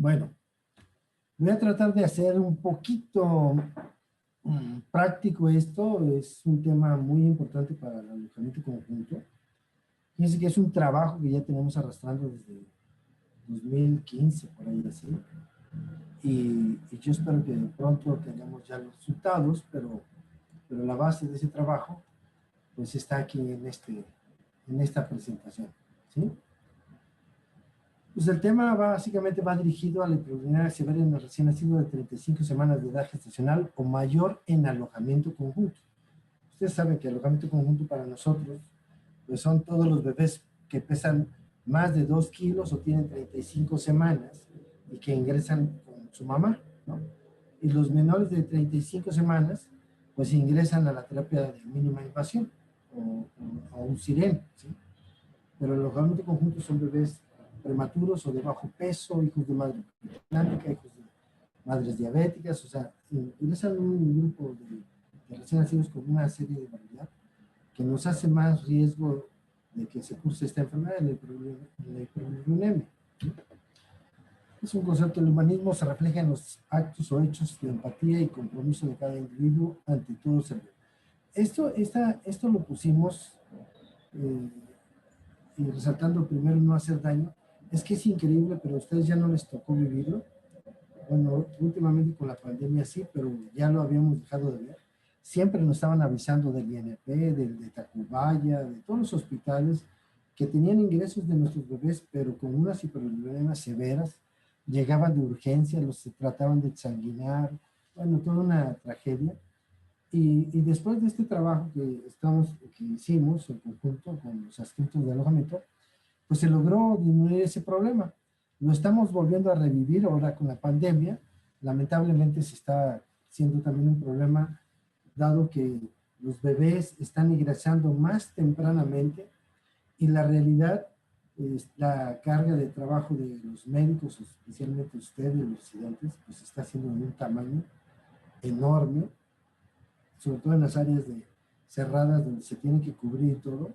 Bueno, voy a tratar de hacer un poquito práctico esto. Es un tema muy importante para el alojamiento conjunto. Fíjense que es un trabajo que ya tenemos arrastrando desde 2015, por ahí así. Y yo espero que pronto tengamos ya los resultados, pero la base de ese trabajo pues está aquí en esta presentación, ¿sí? Pues el tema básicamente va dirigido a la hiperurinaria severa en el recién nacido de 35 semanas de edad gestacional o mayor en alojamiento conjunto. Ustedes saben que el alojamiento conjunto para nosotros pues son todos los bebés que pesan más de 2 kilos o tienen 35 semanas y que ingresan con su mamá, ¿no? Y los menores de 35 semanas pues ingresan a la terapia de mínima invasión o un SIREN, ¿sí? Pero el alojamiento conjunto son bebés prematuros o de bajo peso, hijos de madre atlántica, hijos de madres diabéticas, o sea, ingresan un grupo de recién nacidos con una serie de variedad que nos hace más riesgo de que se curse esta enfermedad, la hiperbilirubinemia. Es un concepto del humanismo, se refleja en los actos o hechos de empatía y compromiso de cada individuo ante todo ser vivo. Esto lo pusimos y resaltando primero no hacer daño. Es que es increíble, pero a ustedes ya no les tocó vivirlo. Bueno, últimamente con la pandemia sí, pero ya lo habíamos dejado de ver. Siempre nos estaban avisando del INP, de Tacubaya, de todos los hospitales que tenían ingresos de nuestros bebés, pero con unas hiperuremias severas, llegaban de urgencia, los trataban de exsanguinar, bueno, toda una tragedia. Y después de este trabajo que hicimos en conjunto con los adscritos de alojamiento, pues se logró disminuir ese problema. Lo estamos volviendo a revivir ahora con la pandemia. Lamentablemente se está siendo también un problema, dado que los bebés están ingresando más tempranamente y la realidad es la carga de trabajo de los médicos, especialmente ustedes, los residentes, pues está siendo de un tamaño enorme, sobre todo en las áreas cerradas donde se tiene que cubrir todo.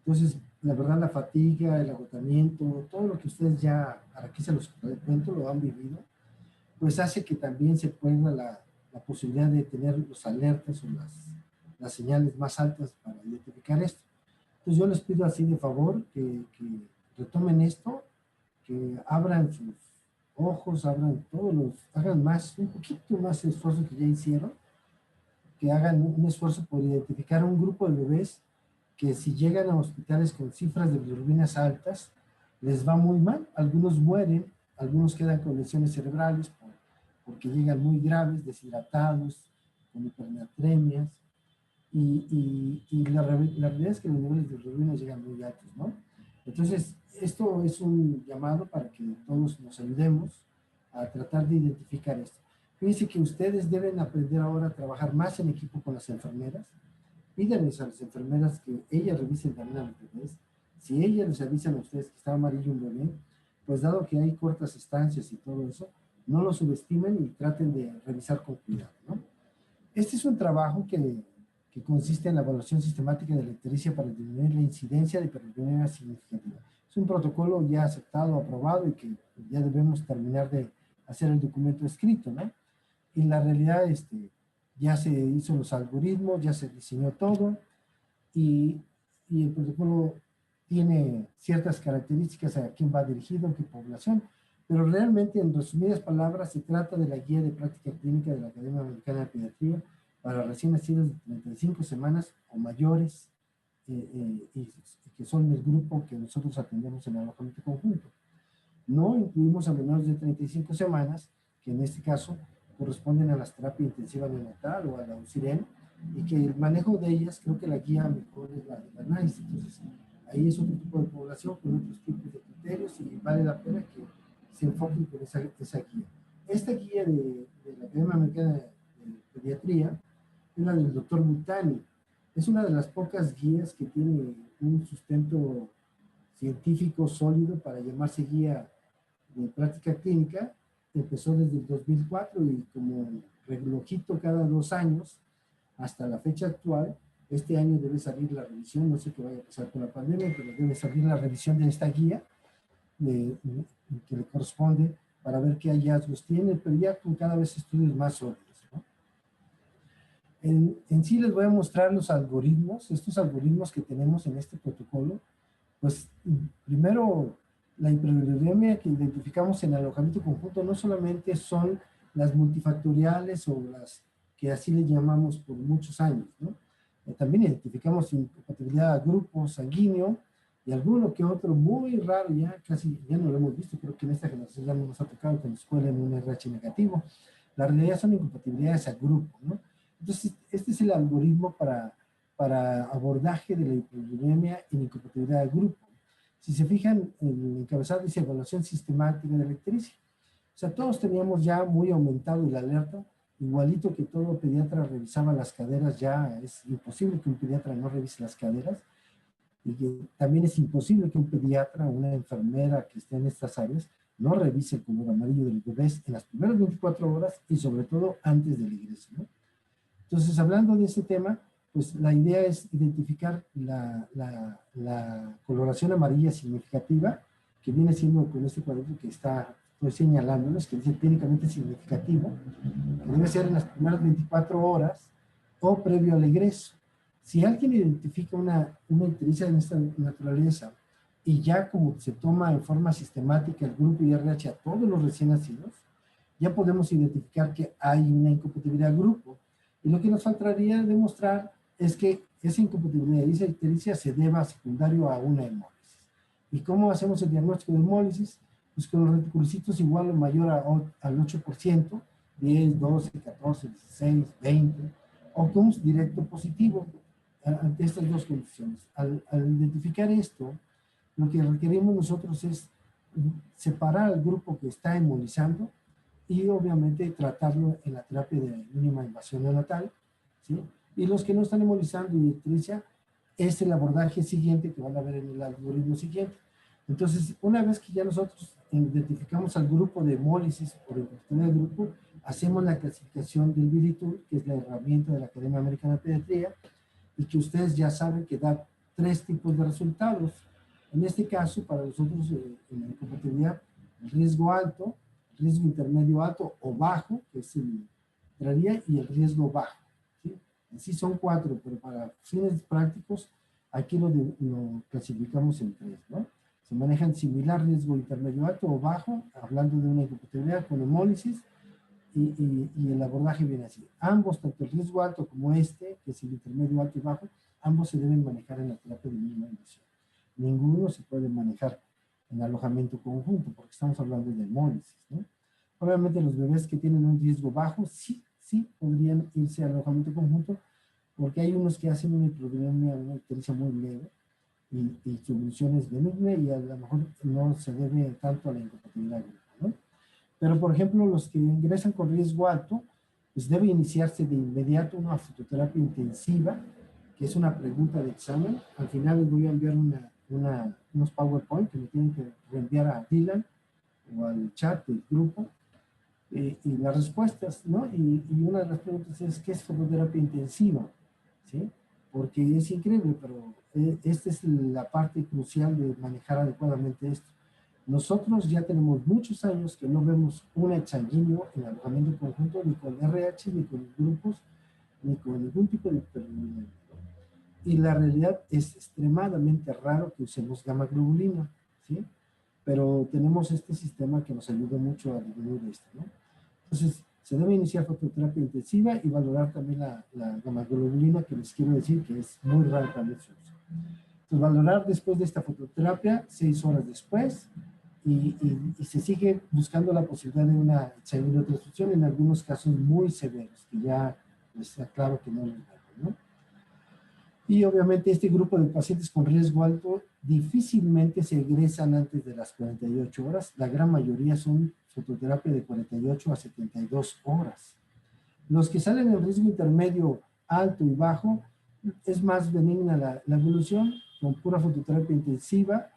Entonces, la verdad, la fatiga, el agotamiento, todo lo que ustedes ya, aquí se los cuento, lo han vivido, pues hace que también se ponga la posibilidad de tener los alertas o las señales más altas para identificar esto. Entonces, yo les pido así de favor que retomen esto, que abran sus ojos, hagan un poquito más de esfuerzo que ya hicieron, que hagan un esfuerzo por identificar un grupo de bebés que si llegan a hospitales con cifras de bilirrubinas altas, les va muy mal. Algunos mueren, algunos quedan con lesiones cerebrales porque llegan muy graves, deshidratados, con hipernatremias. Y la realidad es que los niveles de bilirrubinas llegan muy altos, ¿no? Entonces, esto es un llamado para que todos nos ayudemos a tratar de identificar esto. Fíjense que ustedes deben aprender ahora a trabajar más en equipo con las enfermeras. Pídanles a las enfermeras que ellas revisen también a los bebés. Si ellas les avisan a ustedes que está amarillo un bebé, pues dado que hay cortas estancias y todo eso, no lo subestimen y traten de revisar con cuidado, ¿no? Este es un trabajo que consiste en la evaluación sistemática de la ictericia para disminuir la incidencia de hiperuremia significativa. Es un protocolo ya aceptado, aprobado y que ya debemos terminar de hacer el documento escrito, ¿no? Y la realidad, ya se hizo los algoritmos, ya se diseñó todo y el protocolo tiene ciertas características a quién va dirigido, a qué población, pero realmente en resumidas palabras se trata de la guía de práctica clínica de la Academia Americana de Pediatría para recién nacidos de 35 semanas o mayores y que son el grupo que nosotros atendemos en el alojamiento conjunto. No incluimos a menores de 35 semanas, que en este caso corresponden a las terapias intensivas neonatal o a la UCIREN, y que el manejo de ellas, creo que la guía mejor es la de la NICE. Entonces, ahí es otro tipo de población con otros tipos de criterios y vale la pena que se enfoquen con esa guía. Esta guía de la Academia Americana de Pediatría es la del doctor Butani. Es una de las pocas guías que tiene un sustento científico sólido para llamarse guía de práctica clínica. Empezó desde el 2004 y como relojito cada 2 años hasta la fecha actual. Este año debe salir la revisión, no sé qué vaya a pasar con la pandemia, pero debe salir la revisión de esta guía que le corresponde para ver qué hallazgos tienen, pero ya con cada vez estudios más sólidos, ¿no? En sí les voy a mostrar los algoritmos, estos algoritmos que tenemos en este protocolo. Pues primero, la hiperviremia que identificamos en alojamiento conjunto no solamente son las multifactoriales o las que así le llamamos por muchos años, ¿no? También identificamos incompatibilidad a grupo sanguíneo y alguno que otro muy raro, ya casi ya no lo hemos visto, creo que en esta generación ya no nos ha tocado que nos cuelen un RH negativo. La realidad son incompatibilidades a grupo, ¿no? Entonces, este es el algoritmo para abordaje de la hiperviremia en incompatibilidad de grupo. Si se fijan, el encabezado dice evaluación sistemática de la ictericia. O sea, todos teníamos ya muy aumentado el alerta, igualito que todo pediatra revisaba las caderas, ya es imposible que un pediatra no revise las caderas, y que también es imposible que un pediatra, una enfermera que esté en estas áreas, no revise el color amarillo de los bebés en las primeras 24 horas y sobre todo antes del ingreso, ¿no? Entonces, hablando de ese tema, pues la idea es identificar la coloración amarilla significativa, que viene siendo con este cuadrito que estoy señalándoles, que dice clínicamente significativo, que debe ser en las primeras 24 horas o previo al egreso. Si alguien identifica una ictericia de esta naturaleza y ya como se toma en forma sistemática el grupo IRH a todos los recién nacidos, ya podemos identificar que hay una incompatibilidad de grupo. Y lo que nos faltaría demostrar es que esa incompatibilidad y esa ictericia se deba secundario a una hemólisis. ¿Y cómo hacemos el diagnóstico de hemólisis? Pues con los reticulocitos igual o mayor al 8%, 10, 12, 14, 16, 20, o con un directo positivo ante estas dos condiciones. Al identificar esto, lo que requerimos nosotros es separar al grupo que está hemolizando y obviamente tratarlo en la terapia de mínima invasión neonatal, ¿sí? Y los que no están hemolizando y ictericia, es el abordaje siguiente que van a ver en el algoritmo siguiente. Entonces, una vez que ya nosotros identificamos al grupo de hemólisis por el grupo, hacemos la clasificación del Vilitur, que es la herramienta de la Academia Americana de Pediatría, y que ustedes ya saben que da 3 tipos de resultados. En este caso, para nosotros, en la incompatibilidad, el riesgo alto, riesgo intermedio alto o bajo, que es el entraría, y el riesgo bajo, ¿sí? En sí son 4, pero para fines prácticos, aquí lo clasificamos en 3, ¿no? Se manejan similar riesgo intermedio alto o bajo, hablando de una incompatibilidad con hemólisis, y el abordaje viene así. Ambos, tanto el riesgo alto como este, que es el intermedio alto y bajo, ambos se deben manejar en la terapia de mínima invasión. Ninguno se puede manejar en alojamiento conjunto, porque estamos hablando de hemólisis, ¿no? Obviamente los bebés que tienen un riesgo bajo, sí podrían irse al alojamiento conjunto, porque hay unos que hacen una hiperviremia, una ictericia muy leve, y su evolución es benigna y a lo mejor no se debe tanto a la incompatibilidad, ¿no? Pero, por ejemplo, los que ingresan con riesgo alto, pues debe iniciarse de inmediato una fototerapia intensiva, que es una pregunta de examen. Al final les voy a enviar unos PowerPoint que me tienen que reenviar a Dylan o al chat del grupo, y las respuestas, ¿no? Y una de las preguntas es, ¿qué es fototerapia intensiva? ¿Sí? Porque es increíble, pero esta es la parte crucial de manejar adecuadamente esto. Nosotros ya tenemos muchos años que no vemos un exsanguíneo en alojamiento conjunto, ni con RH, ni con grupos, ni con ningún tipo de hiperviremia. Y la realidad es extremadamente raro que usemos gamma globulina, ¿sí? Pero tenemos este sistema que nos ayuda mucho a disminuir esto, ¿no? Entonces, se debe iniciar fototerapia intensiva y valorar también la gamma globulina, que les quiero decir que es muy raro también su uso. Entonces, valorar después de esta fototerapia, 6 horas después, y se sigue buscando la posibilidad de una transfusión en algunos casos muy severos, que ya está claro que no es nada, ¿no? Y obviamente este grupo de pacientes con riesgo alto difícilmente se egresan antes de las 48 horas. La gran mayoría son fototerapia de 48 a 72 horas. Los que salen en riesgo intermedio, alto y bajo, es más benigna la evolución, con pura fototerapia intensiva.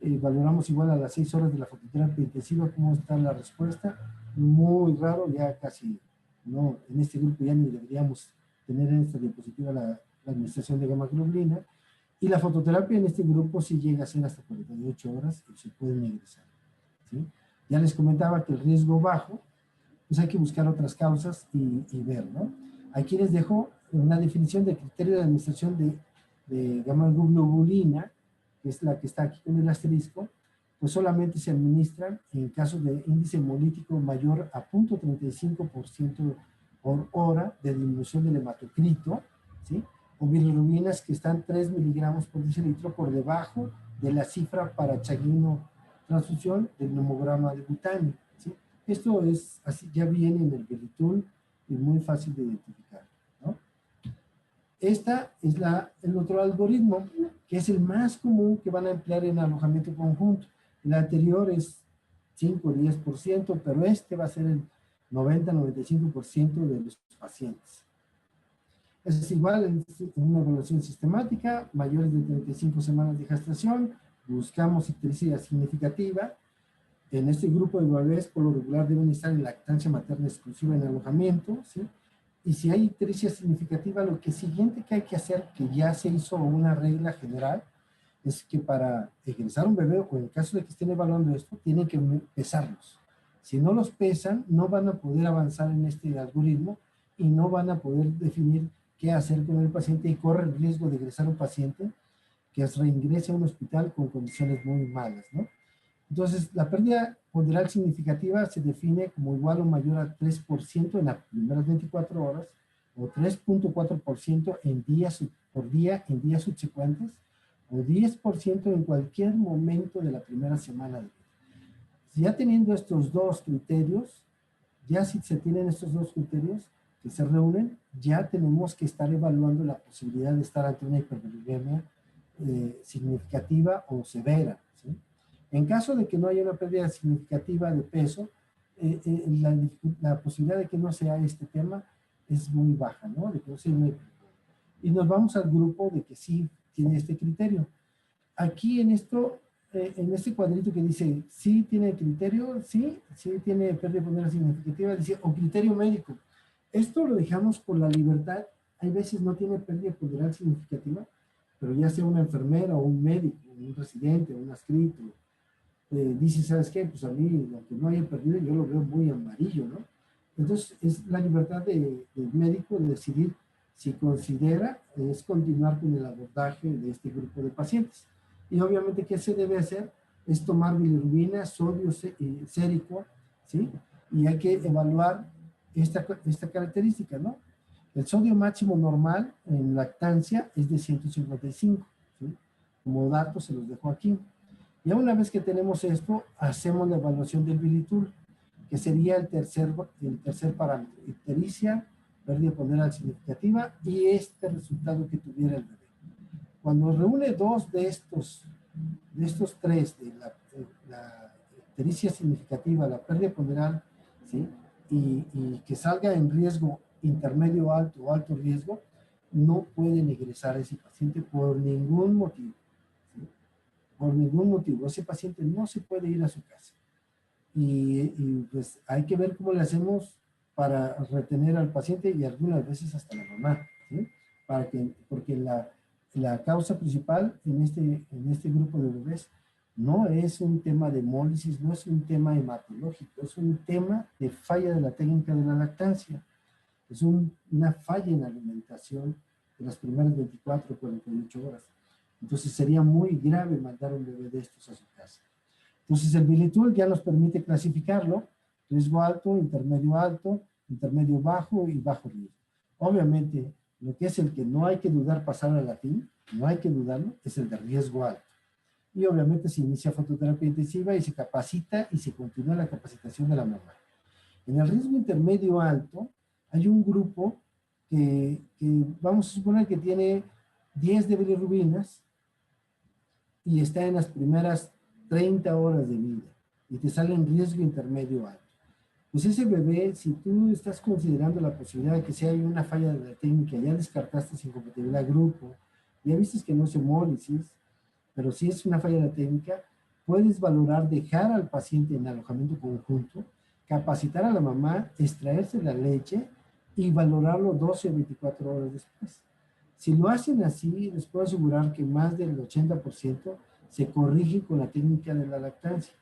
Valoramos igual a las 6 horas de la fototerapia intensiva cómo está la respuesta. Muy raro, ya casi no, en este grupo ya ni deberíamos tener en esta diapositiva la administración de gamma globulina, y la fototerapia en este grupo sí llega a ser hasta 48 horas y se pueden ingresar, ¿sí? Ya les comentaba que el riesgo bajo, pues hay que buscar otras causas y ver, ¿no? Aquí les dejo una definición de criterio de administración de gamma globulina, que es la que está aquí con el asterisco, pues solamente se administran en casos de índice hemolítico mayor a 0.35% por hora de disminución del hematocrito, ¿sí? O bilirrubinas que están 3 miligramos por decilitro por debajo de la cifra para chaguino transfusión del nomograma de butanio, ¿sí? Esto es así, ya viene en el Bilitul y muy fácil de identificar, ¿no? Esta es el otro algoritmo, que es el más común que van a emplear en alojamiento conjunto. El anterior es 5 o 10%, pero este va a ser el 90-95% de los pacientes. Es igual en una evaluación sistemática, mayores de 35 semanas de gestación, buscamos ictericia significativa. En este grupo de bebés, por lo regular, deben estar en lactancia materna exclusiva en alojamiento, ¿sí? Y si hay ictericia significativa, lo que siguiente que hay que hacer, que ya se hizo una regla general, es que para egresar un bebé, o en caso de que estén evaluando esto, tienen que pesarlos. Si no los pesan, no van a poder avanzar en este algoritmo y no van a poder definir qué hacer con el paciente y corre el riesgo de egresar un paciente que reingrese a un hospital con condiciones muy malas, ¿no? Entonces, la pérdida ponderal significativa se define como igual o mayor a 3% en las primeras 24 horas o 3.4% en días por día en días subsecuentes o 10% en cualquier momento de la primera semana de vida. Ya teniendo estos dos criterios, ya si se tienen estos dos criterios que se reúnen, ya tenemos que estar evaluando la posibilidad de estar ante una hiperbilirubinemia significativa o severa, ¿sí? En caso de que no haya una pérdida significativa de peso, la posibilidad de que no sea este tema es muy baja, ¿no? De que no sea y nos vamos al grupo de que sí tiene este criterio. Aquí en este cuadrito que dice sí tiene criterio, sí tiene pérdida ponderal significativa, dice o criterio médico. Esto lo dejamos por la libertad. Hay veces no tiene pérdida ponderal significativa, pero ya sea una enfermera o un médico, un residente, un adscrito, dice, ¿sabes qué? Pues a mí, aunque no haya perdido, yo lo veo muy amarillo, ¿no? Entonces, es la libertad del médico de decidir si considera es continuar con el abordaje de este grupo de pacientes. Y obviamente, ¿qué se debe hacer? Es tomar bilirrubina, sodio sérico, ¿sí? Y hay que evaluar esta característica, ¿no? El sodio máximo normal en lactancia es de 155, ¿sí? Como dato se los dejo aquí. Ya una vez que tenemos esto, hacemos la evaluación del Bilitul, que sería el tercer parámetro, ictericia, pérdida ponderal significativa y este resultado que tuviera el bebé. Cuando reúne dos de estos tres, de la ictericia significativa, la pérdida ponderal, ¿sí? y que salga en riesgo intermedio alto o alto riesgo, no pueden egresar a ese paciente por ningún motivo. Por ningún motivo. Ese paciente no se puede ir a su casa. Y pues hay que ver cómo le hacemos para retener al paciente y algunas veces hasta la mamá, ¿sí? Porque la causa principal en este grupo de bebés no es un tema de hemólisis, no es un tema hematológico, es un tema de falla de la técnica de la lactancia. Es una falla en la alimentación de las primeras 24 o 48 horas. Entonces sería muy grave mandar un bebé de estos a su casa. Entonces el Bilitul ya nos permite clasificarlo, riesgo alto, intermedio bajo y bajo riesgo. Obviamente, lo que es el que no hay que dudar pasar al latín, no hay que dudarlo, es el de riesgo alto. Y obviamente se inicia fototerapia intensiva y se capacita y se continúa la capacitación de la mamá. En el riesgo intermedio alto, hay un grupo que vamos a suponer que tiene 10 de bilirrubinas, y está en las primeras 30 horas de vida y te sale en riesgo intermedio alto. Pues ese bebé, si tú estás considerando la posibilidad de que si hay una falla de la técnica, ya descartaste sin compatibilidad grupo, ya viste que no es hemólisis, pero si es una falla de la técnica, puedes valorar dejar al paciente en alojamiento conjunto, capacitar a la mamá, extraerse la leche y valorarlo 12 o 24 horas después. Si lo hacen así, les puedo asegurar que más del 80% se corrige con la técnica de la lactancia.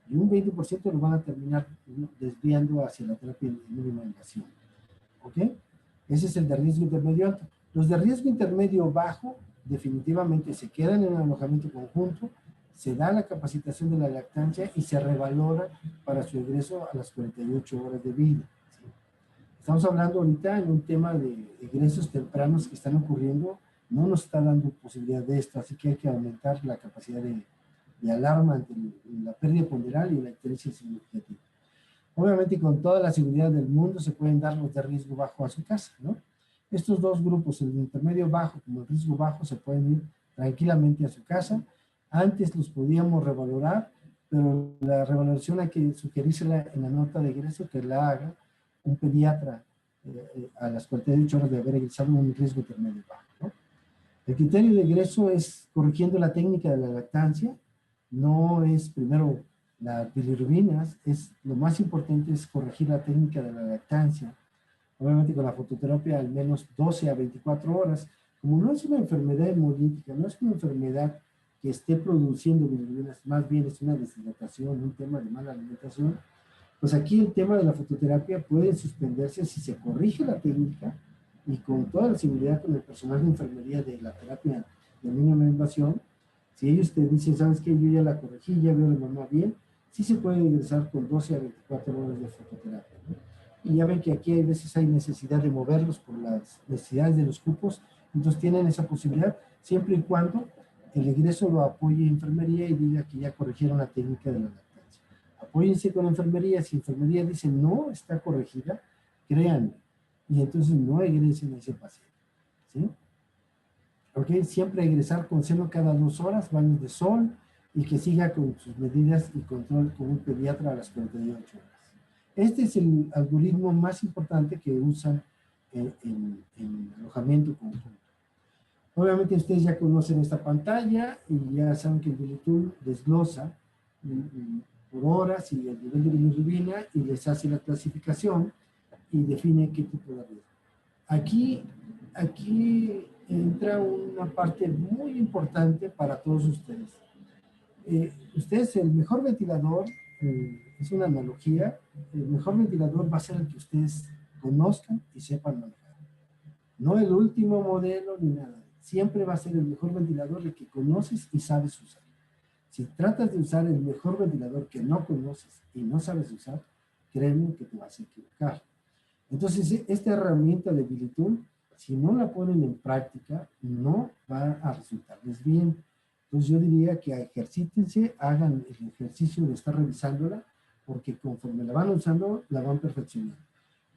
y un 20% lo van a terminar desviando hacia la terapia de mínima invasión. ¿Ok? Ese es el de riesgo intermedio alto. Los de riesgo intermedio bajo definitivamente se quedan en el alojamiento conjunto, se da la capacitación de la lactancia y se revalora para su egreso a las 48 horas de vida. ¿Sí? Estamos hablando ahorita en un tema de egresos tempranos que están ocurriendo, no nos está dando posibilidad de esto, así que hay que aumentar la capacidad de alarma ante la pérdida ponderal y la icteresia significativa. Obviamente con toda la seguridad del mundo se pueden dar los de riesgo bajo a su casa, ¿no? Estos dos grupos, el de intermedio bajo como el riesgo bajo, se pueden ir tranquilamente a su casa. Antes los podíamos revalorar, pero la revaloración hay que sugerírsela en la nota de egreso que la haga un pediatra a las 48 horas de haber egresado un riesgo intermedio bajo, ¿no? El criterio de egreso es corrigiendo la técnica de la lactancia, no es primero las bilirrubinas, lo más importante es corregir la técnica de la lactancia, obviamente con la fototerapia al menos 12 a 24 horas, como no es una enfermedad hemolítica, no es una enfermedad que esté produciendo bilirrubinas, más bien es una deshidratación, un tema de mala alimentación, pues aquí el tema de la fototerapia puede suspenderse si se corrige la técnica y con toda la seguridad con el personal de enfermería de la terapia de mínima invasión. Si ellos te dicen, ¿sabes qué? Yo ya la corregí, ya veo a la mamá bien, sí se puede ingresar con 12 a 24 horas de fototerapia, ¿no? Y ya ven que aquí hay veces hay necesidad de moverlos por las necesidades de los cupos, entonces tienen esa posibilidad, siempre y cuando el egreso lo apoye enfermería y diga que ya corrigieron la técnica de la lactancia. Apóyense con enfermería, si enfermería dice no está corregida, créanme, y entonces no egresen a ese paciente, ¿sí? ¿Ok? Siempre egresar con seno cada 2 horas, baños de sol, y que siga con sus medidas y control con un pediatra a las 48 horas. Este es el algoritmo más importante que usan en alojamiento conjunto. Obviamente ustedes ya conocen esta pantalla y ya saben que el Bilitool desglosa por horas y el nivel de bilirrubina y les hace la clasificación y define qué tipo de riesgo. Aquí entra una parte muy importante para todos ustedes. Ustedes, el mejor ventilador, es una analogía, el mejor ventilador va a ser el que ustedes conozcan y sepan manejar. No el último modelo ni nada. Siempre va a ser el mejor ventilador el que conoces y sabes usar. Si tratas de usar el mejor ventilador que no conoces y no sabes usar, créeme que te vas a equivocar. Entonces, esta herramienta de Bilitool, si no la ponen en práctica, no va a resultarles bien. Entonces, yo diría que ejercítense, hagan el ejercicio de estar revisándola, porque conforme la van usando, la van perfeccionando.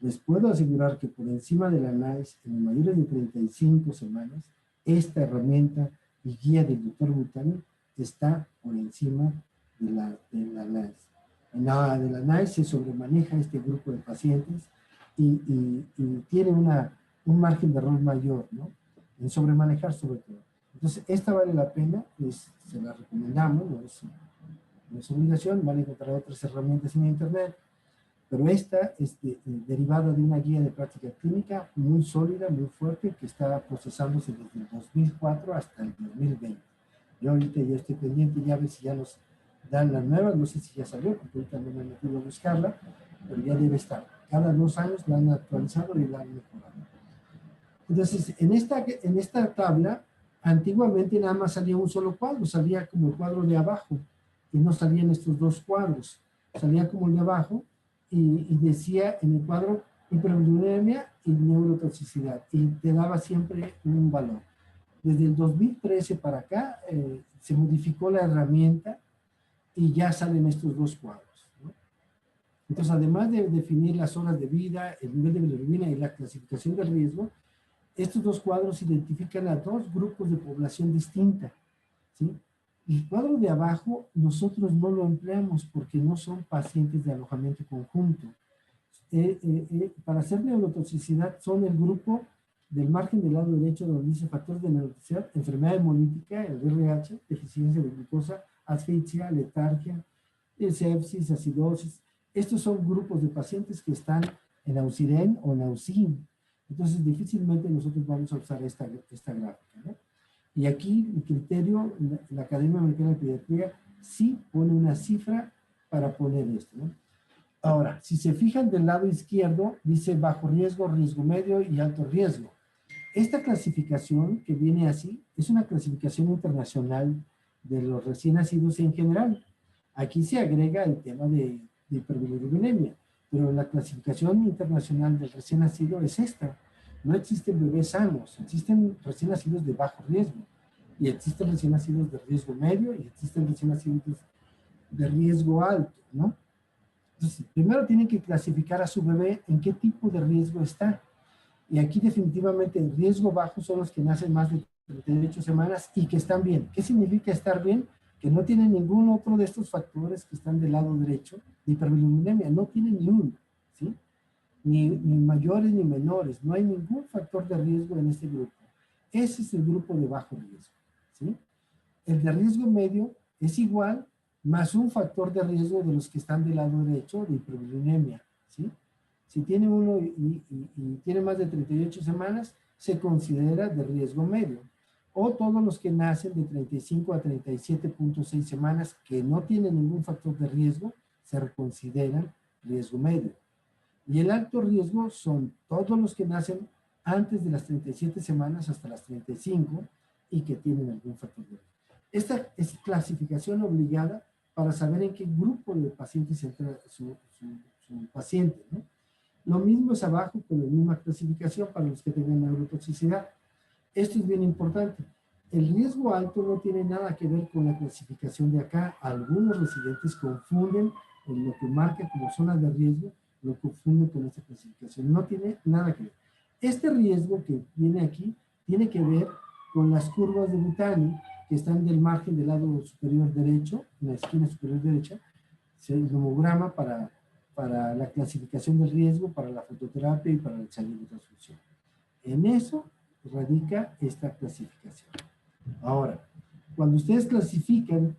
Les puedo asegurar que por encima de la NICE, en mayores de 35 semanas, esta herramienta y guía del Dr. Butani está por encima de la NICE. En la de la NICE se sobremaneja este grupo de pacientes y tiene un margen de error mayor, ¿no? En sobremanejar sobre todo. Entonces, esta vale la pena, se la recomendamos, no es obligación, van a encontrar otras herramientas en internet, pero esta es derivada de una guía de práctica clínica muy sólida, muy fuerte, que está procesándose desde el 2004 hasta el 2020. Yo ahorita ya estoy pendiente, ya a ver si ya nos dan las nuevas, no sé si ya salió, porque ahorita no me he metido a buscarla, pero ya debe estar. Cada 2 años la han actualizado y la han mejorado. Entonces, en esta tabla, antiguamente nada más salía un solo cuadro, salía como el cuadro de abajo, y no salían estos 2 cuadros, salía como el de abajo, y decía en el cuadro hiperbilirubinemia y neurotoxicidad, y te daba siempre un valor. Desde el 2013 para acá se modificó la herramienta y ya salen estos 2 cuadros, ¿no? Entonces, además de definir las horas de vida, el nivel de bilirrubina y la clasificación de riesgo, estos 2 cuadros identifican a 2 grupos de población distinta, ¿sí? El cuadro de abajo nosotros no lo empleamos porque no son pacientes de alojamiento conjunto. Para hacer neurotoxicidad son el grupo del margen del lado derecho donde dice factores de neurotoxicidad, enfermedad hemolítica, el RH, deficiencia de glucosa, asfixia, letargia, sepsis, acidosis. Estos son grupos de pacientes que están en Ausiren o en Ausin. Entonces difícilmente nosotros vamos a usar esta gráfica, ¿no? Y aquí el criterio, la Academia Americana de Pediatría sí pone una cifra para poner esto, ¿no? Ahora, si se fijan del lado izquierdo, dice bajo riesgo, riesgo medio y alto riesgo. Esta clasificación que viene así es una clasificación internacional de los recién nacidos en general. Aquí se agrega el tema de hiperbilirubinemia, pero la clasificación internacional del recién nacido es esta. No existen bebés sanos, existen recién nacidos de bajo riesgo, y existen recién nacidos de riesgo medio, y existen recién nacidos de riesgo alto, ¿no? Entonces, primero tienen que clasificar a su bebé en qué tipo de riesgo está. Y aquí definitivamente el riesgo bajo son los que nacen más de 38 semanas y que están bien. ¿Qué significa estar bien? Que no tienen ningún otro de estos factores que están del lado derecho de hiperbilirubinemia. No tienen ni uno, ¿sí? Ni mayores ni menores. No hay ningún factor de riesgo en este grupo. Ese es el grupo de bajo riesgo, ¿sí? El de riesgo medio es igual más un factor de riesgo de los que están del lado derecho de hiperbilirubinemia, ¿sí? Si tiene uno y tiene más de 38 semanas, se considera de riesgo medio. O todos los que nacen de 35 a 37.6 semanas que no tienen ningún factor de riesgo, se consideran riesgo medio. Y el alto riesgo son todos los que nacen antes de las 37 semanas hasta las 35 y que tienen algún factor de riesgo. Esta es clasificación obligada para saber en qué grupo de pacientes entra su paciente, ¿no? Lo mismo es abajo con la misma clasificación para los que tengan neurotoxicidad. Esto es bien importante. El riesgo alto no tiene nada que ver con la clasificación de acá. Algunos residentes confunden en lo que marca como zona de riesgo, lo confunden con esta clasificación. No tiene nada que ver. Este riesgo que viene aquí tiene que ver con las curvas de Butani que están del margen del lado superior derecho, en la esquina superior derecha, el nomograma para la clasificación del riesgo, para la fototerapia y para el examen de transfusión. En eso radica esta clasificación. Ahora, cuando ustedes clasifican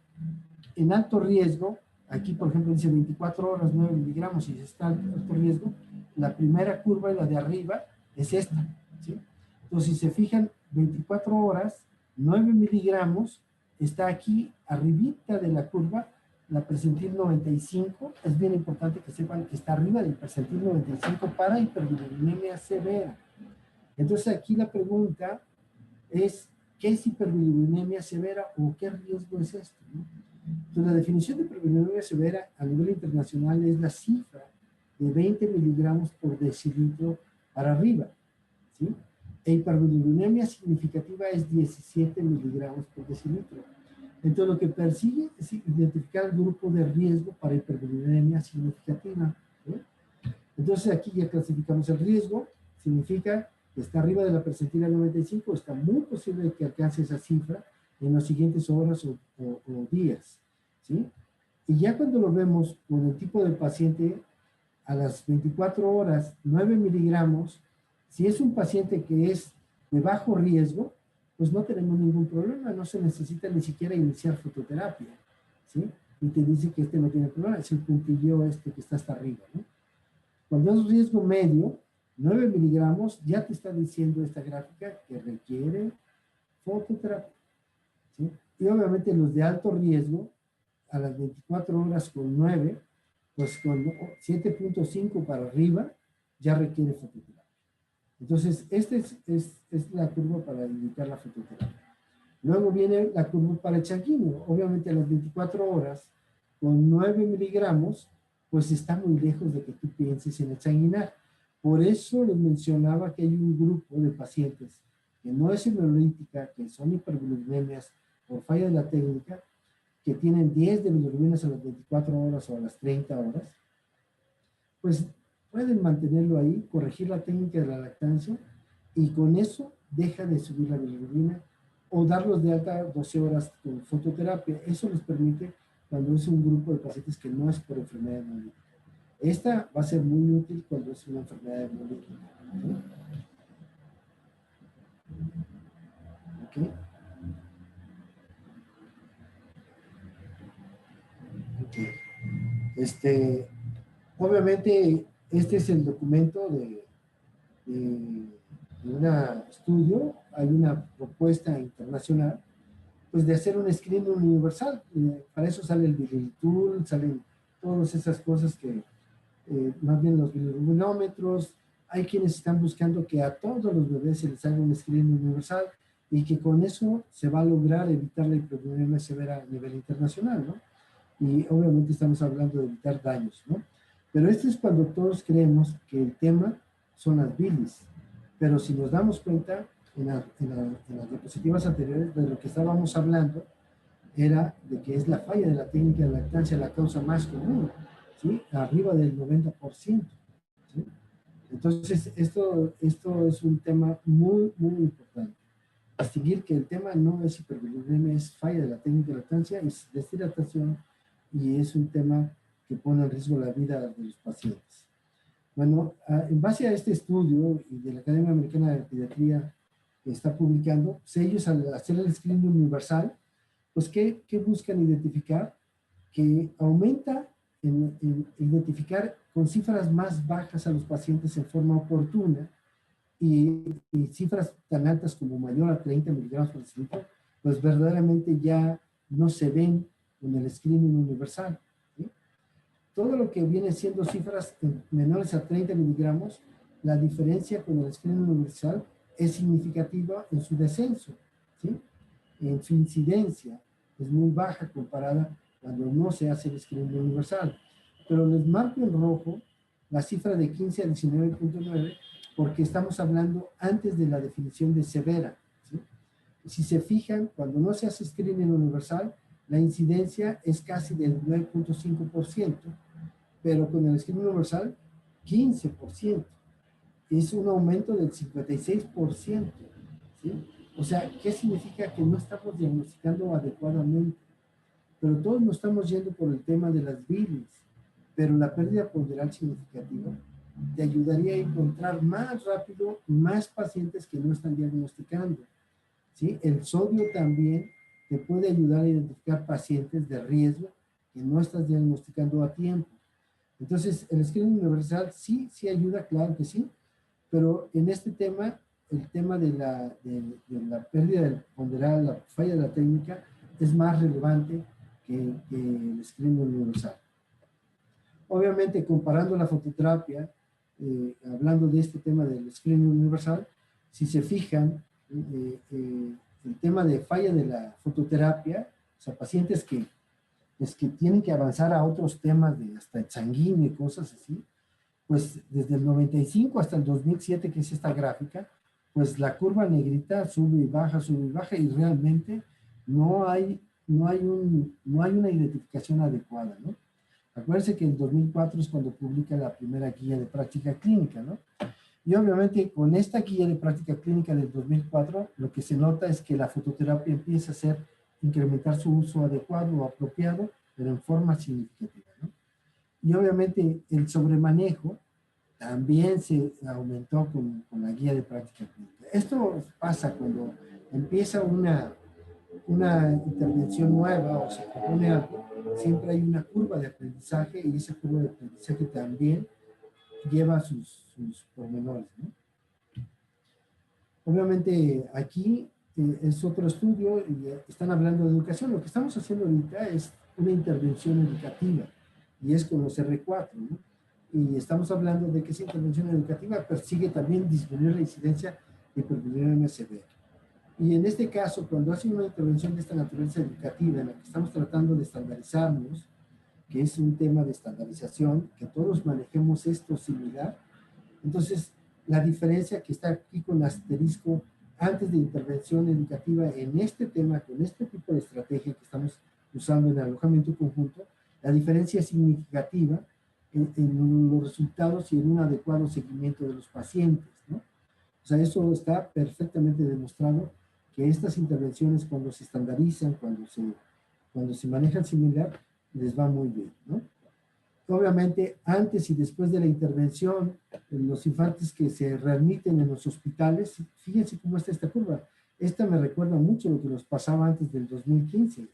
en alto riesgo, aquí por ejemplo dice 24 horas, 9 miligramos, y está alto riesgo, la primera curva, la de arriba, es esta, ¿sí? Entonces, si se fijan, 24 horas, 9 miligramos, está aquí arribita de la curva, la percentil 95, es bien importante que sepan que está arriba del percentil 95 para hiperbilirubinemia severa. Entonces aquí la pregunta es, ¿qué es hiperbilirubinemia severa o qué riesgo es esto, ¿no? Entonces la definición de hiperbilirubinemia severa a nivel internacional es la cifra de 20 miligramos por decilitro para arriba, ¿sí? E hiperbilirubinemia significativa es 17 miligramos por decilitro. Entonces, lo que persigue es identificar el grupo de riesgo para hiperbilirubinemia significativa, ¿eh? Entonces, aquí ya clasificamos el riesgo, significa que está arriba de la percentil 95, está muy posible que alcance esa cifra en las siguientes horas o días, ¿sí? Y ya cuando lo vemos con el tipo de paciente, a las 24 horas, 9 miligramos, si es un paciente que es de bajo riesgo, pues no tenemos ningún problema, no se necesita ni siquiera iniciar fototerapia, ¿sí? Y te dice que este no tiene problema, es el puntillo este que está hasta arriba, ¿no? Cuando es riesgo medio, 9 miligramos, ya te está diciendo esta gráfica que requiere fototerapia, ¿sí? Y obviamente los de alto riesgo, a las 24 horas con 9, pues con 7.5 para arriba, ya requiere fototerapia. Entonces, esta es la curva para indicar la fototerapia. Luego viene la curva para el sanguíneo. Obviamente a las 24 horas, con 9 miligramos, pues está muy lejos de que tú pienses en exsanguinar. Por eso les mencionaba que hay un grupo de pacientes que no es hemolítica, que son hiperbilirubinemias por falla de la técnica, que tienen 10 de bilirubinas a las 24 horas o a las 30 horas, pues pueden mantenerlo ahí, corregir la técnica de la lactancia y con eso deja de subir la bilirrubina o darlos de alta 12 horas con fototerapia. Eso les permite cuando es un grupo de pacientes que no es por enfermedad hemolítica. Esta va a ser muy útil cuando es una enfermedad hemolítica, ¿sí? ¿Okay? Okay. Obviamente, este es el documento de un estudio. Hay una propuesta internacional, pues de hacer un screening universal. Para eso sale el Bilirubin, salen todas esas cosas que, más bien los bilirrubinómetros, hay quienes están buscando que a todos los bebés se les haga un screening universal y que con eso se va a lograr evitar la hiperbilirubinemia severa a nivel internacional, ¿no? Y obviamente estamos hablando de evitar daños, ¿no? Pero esto es cuando todos creemos que el tema son las bilis. Pero si nos damos cuenta, en las diapositivas anteriores, de lo que estábamos hablando, era de que es la falla de la técnica de lactancia la causa más común, ¿sí? Arriba del 90%, ¿sí? Entonces, esto es un tema muy, muy importante. Distinguir que el tema no es hiperbilirubinemia, es falla de la técnica de lactancia, es deshidratación y es un tema que pone en riesgo la vida de los pacientes. Bueno, en base a este estudio y de la Academia Americana de Pediatría que está publicando, pues ellos al hacer el screening universal, pues ¿qué buscan identificar? Que aumenta en identificar con cifras más bajas a los pacientes en forma oportuna y cifras tan altas como mayor a 30 miligramos por decilitro, pues verdaderamente ya no se ven en el screening universal, ¿sí? Todo lo que viene siendo cifras menores a 30 miligramos, la diferencia con el screening universal es significativa en su descenso, ¿sí? En su incidencia es muy baja comparada cuando no se hace el screening universal. Pero les marco en rojo la cifra de 15 a 19.9 porque estamos hablando antes de la definición de severa, ¿sí? Si se fijan, cuando no se hace screening universal, la incidencia es casi del 9.5%, pero con el screening universal, 15%. Es un aumento del 56%, ¿sí? O sea, ¿qué significa? Que no estamos diagnosticando adecuadamente, pero todos nos estamos yendo por el tema de las bilis, pero la pérdida ponderal significativa te ayudaría a encontrar más rápido más pacientes que no están diagnosticando, ¿sí? El sodio también te puede ayudar a identificar pacientes de riesgo que no estás diagnosticando a tiempo. Entonces, el screening universal sí ayuda, claro que sí, pero en este tema, el tema de la pérdida del ponderal, la falla de la técnica, es más relevante que el screening universal. Obviamente, comparando la fototerapia, hablando de este tema del screening universal, si se fijan, el tema de falla de la fototerapia, o sea, pacientes que tienen que avanzar a otros temas de hasta el sanguíneo y cosas así, pues desde el 95 hasta el 2007, que es esta gráfica, pues la curva negrita sube y baja y realmente no hay una identificación adecuada, ¿no? Acuérdense que en 2004 es cuando publica la primera guía de práctica clínica, ¿no? Y obviamente con esta guía de práctica clínica del 2004, lo que se nota es que la fototerapia empieza a incrementar su uso adecuado o apropiado, pero en forma significativa, ¿no? Y obviamente el sobremanejo también se aumentó con la guía de práctica clínica. Esto pasa cuando empieza una intervención nueva o se propone algo, siempre hay una curva de aprendizaje y esa curva de aprendizaje también lleva sus pormenores, ¿no? Obviamente aquí es otro estudio y están hablando de educación. Lo que estamos haciendo ahorita es una intervención educativa y es con los R4, ¿no? Y estamos hablando de que esa intervención educativa persigue también disminuir la incidencia de hiperbilirubinemia severa. Y en este caso, cuando hace una intervención de esta naturaleza educativa en la que estamos tratando de estandarizarnos, que es un tema de estandarización, que todos manejemos esto similar, entonces la diferencia que está aquí con asterisco antes de intervención educativa en este tema, con este tipo de estrategia que estamos usando en alojamiento conjunto, la diferencia es significativa en los resultados y en un adecuado seguimiento de los pacientes, ¿no? O sea, eso está perfectamente demostrado que estas intervenciones cuando se estandarizan, cuando se manejan similar, les va muy bien, ¿no? Obviamente, antes y después de la intervención, los infantes que se readmiten en los hospitales, fíjense cómo está esta curva. Esta me recuerda mucho lo que nos pasaba antes del 2015.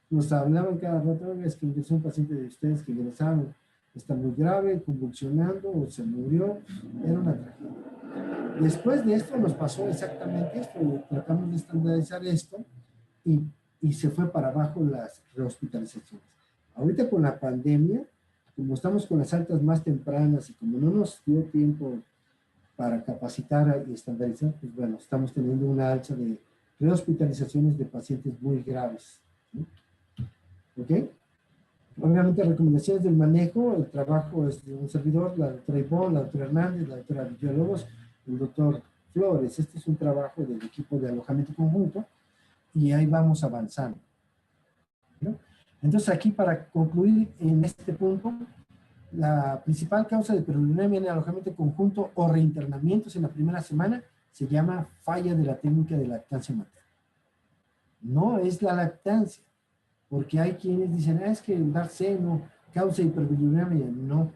Nos hablaban cada rato, es que es un paciente de ustedes que ingresaron, está muy grave, convulsionando o se murió, era una tragedia. Después de esto nos pasó exactamente esto, tratamos de estandarizar esto y se fue para abajo las rehospitalizaciones. Ahorita con la pandemia, como estamos con las altas más tempranas y como no nos dio tiempo para capacitar y estandarizar, pues bueno, estamos teniendo una alza de rehospitalizaciones de pacientes muy graves. ¿Sí? ¿Ok? Obviamente, recomendaciones del manejo, el trabajo es de un servidor, la doctora Ivonne, la doctora Hernández, la doctora Villalobos, el doctor Flores. Este es un trabajo del equipo de alojamiento conjunto y ahí vamos avanzando. ¿No? Entonces, aquí para concluir en este punto, la principal causa de hiperbilirubinemia en alojamiento conjunto o reinternamientos en la primera semana se llama falla de la técnica de lactancia materna. No es la lactancia, porque hay quienes dicen, es que el dar seno causa hiperbilirubinemia. No,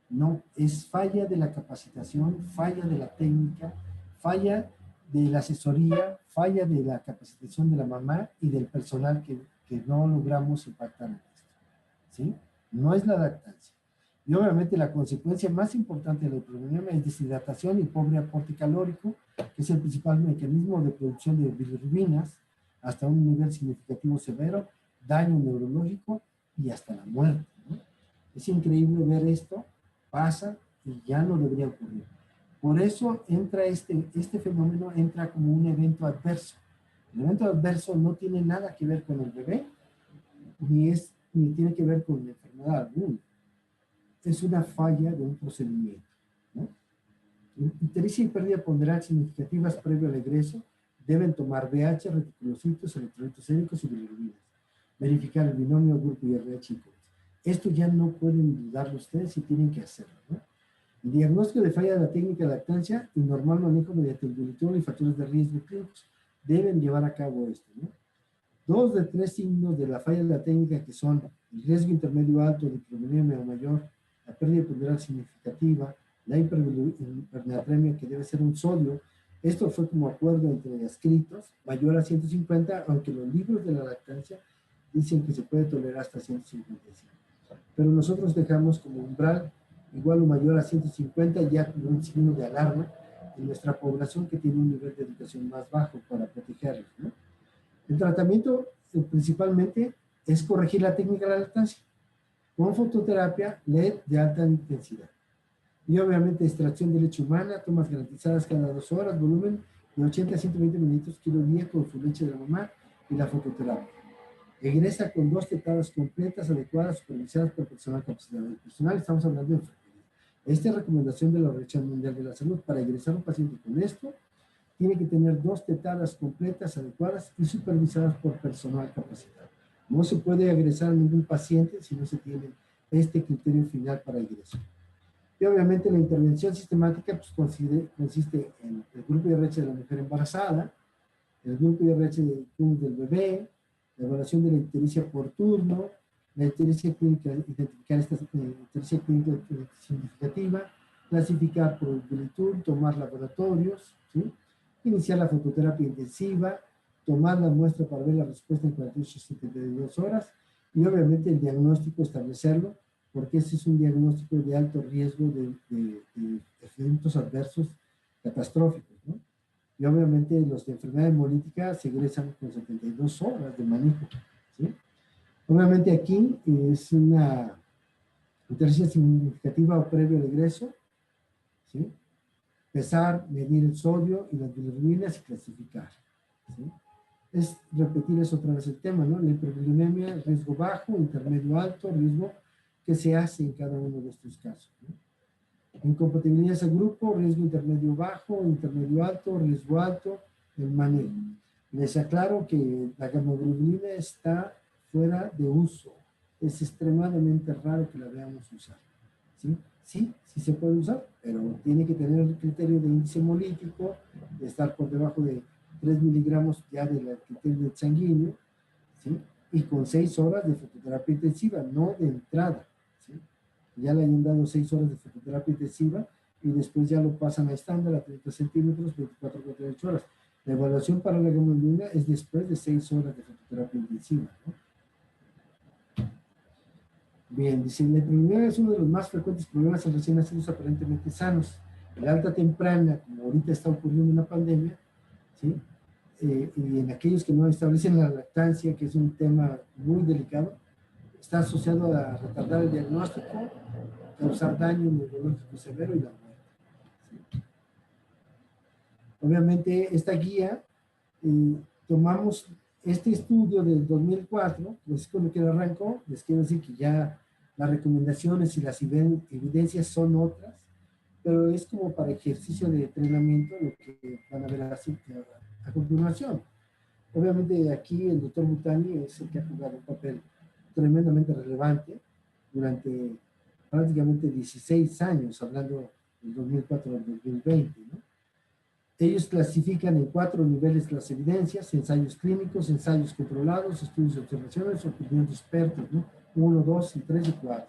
no, es falla de la capacitación, falla de la técnica, falla de la asesoría, falla de la capacitación de la mamá y del personal que no logramos impactar en esto. ¿Sí? No es la lactancia. Y obviamente la consecuencia más importante de la hiperbilirubinemia es deshidratación y pobre aporte calórico, que es el principal mecanismo de producción de bilirrubinas, hasta un nivel significativo severo, daño neurológico y hasta la muerte. ¿No? Es increíble ver esto, pasa y ya no debería ocurrir. Por eso entra este fenómeno entra como un evento adverso. El evento adverso no tiene nada que ver con el bebé, ni tiene que ver con la enfermedad alguna. Es una falla de un procedimiento. ¿No? Ictericia y pérdida ponderal significativas previo al egreso deben tomar VH, reticulocitos, electrolitos séricos y bilirubinas. Verificar el binomio grupo IRH y COX. Esto ya no pueden dudarlo ustedes y tienen que hacerlo. ¿No? El diagnóstico de falla de la técnica de lactancia y normal manejo mediante el bilirrubina y factores de riesgo clínicos deben llevar a cabo esto. ¿No? 2 de 3 signos de la falla de la técnica, que son el riesgo intermedio alto de hiperbilirubinemia o mayor, la pérdida ponderal significativa, la hipernatremia, que debe ser un sodio. Esto fue como acuerdo entre escritos, mayor a 150, aunque los libros de la lactancia dicen que se puede tolerar hasta 155. Pero nosotros dejamos como umbral igual o mayor a 150, ya como un signo de alarma en nuestra población que tiene un nivel de educación más bajo para protegerlos, ¿no? El tratamiento principalmente es corregir la técnica de la lactancia con fototerapia LED de alta intensidad. Y obviamente extracción de leche humana, tomas garantizadas cada 2 horas, volumen de 80 a 120 mililitros kilo día con su leche de la mamá y la fototerapia. Egresa con 2 tetadas completas, adecuadas, supervisadas por personal capacitado. El personal, estamos hablando de enfermería. Esta es recomendación de la Organización Mundial de la Salud. Para egresar un paciente con esto, tiene que tener 2 tetadas completas, adecuadas y supervisadas por personal capacitado. No se puede egresar a ningún paciente si no se tiene este criterio final para egreso. Y obviamente la intervención sistemática pues, consiste en el grupo IRH de la mujer embarazada, el grupo IRH del bebé, la evaluación de la ictericia por turno, la ictericia clínica, identificar esta ictericia clínica significativa, clasificar probabilitud, tomar laboratorios, ¿sí? Iniciar la fototerapia intensiva, tomar la muestra para ver la respuesta en 48 a 72 horas y obviamente el diagnóstico, establecerlo, porque ese es un diagnóstico de alto riesgo de eventos adversos catastróficos, ¿no? Y obviamente los de enfermedad hemolítica se egresan con 72 horas de manejo, ¿sí? Obviamente aquí es una ictericia significativa o previo al egreso, ¿sí? Pesar, medir el sodio y las bilirrubinas y clasificar, ¿sí? Es repetir eso otra vez el tema, ¿no? La hiperbilirubinemia, riesgo bajo, intermedio alto, riesgo que se hace en cada uno de estos casos, ¿no? Incompatibilidades al grupo, riesgo intermedio bajo, intermedio alto, riesgo alto, el manejo. Les aclaro que la gamoglobulina está fuera de uso. Es extremadamente raro que la veamos usar, ¿sí? Sí, sí se puede usar, pero tiene que tener el criterio de índice hemolítico, de estar por debajo de 3 miligramos ya del criterio sanguíneo, ¿sí? Y con 6 horas de fototerapia intensiva, no de entrada, ¿sí? Ya le hayan dado 6 horas de fototerapia intensiva y después ya lo pasan a estándar a 30 centímetros, 24 a 48 horas. La evaluación para la gamoglobulina es después de 6 horas de fototerapia intensiva, ¿no? Bien, dice, la hiperbilirubinemia es uno de los más frecuentes problemas en recién nacidos aparentemente sanos. La alta temprana, como ahorita está ocurriendo una pandemia, ¿sí? Y en aquellos que no establecen la lactancia, que es un tema muy delicado, está asociado a retardar el diagnóstico, causar daño neurológico severo y la muerte. Obviamente, esta guía, tomamos este estudio del 2004, pues con lo que arrancó, les quiero decir que ya las recomendaciones y las evidencias son otras, pero es como para ejercicio de entrenamiento lo que van a ver a continuación. Obviamente aquí el doctor Butani es el que ha jugado un papel tremendamente relevante durante prácticamente 16 años, hablando del 2004 al 2020, ¿no? Ellos clasifican en 4 niveles las evidencias: ensayos clínicos, ensayos controlados, estudios de observaciones, opinión de expertos, ¿no? 1, 2, 3 y 4.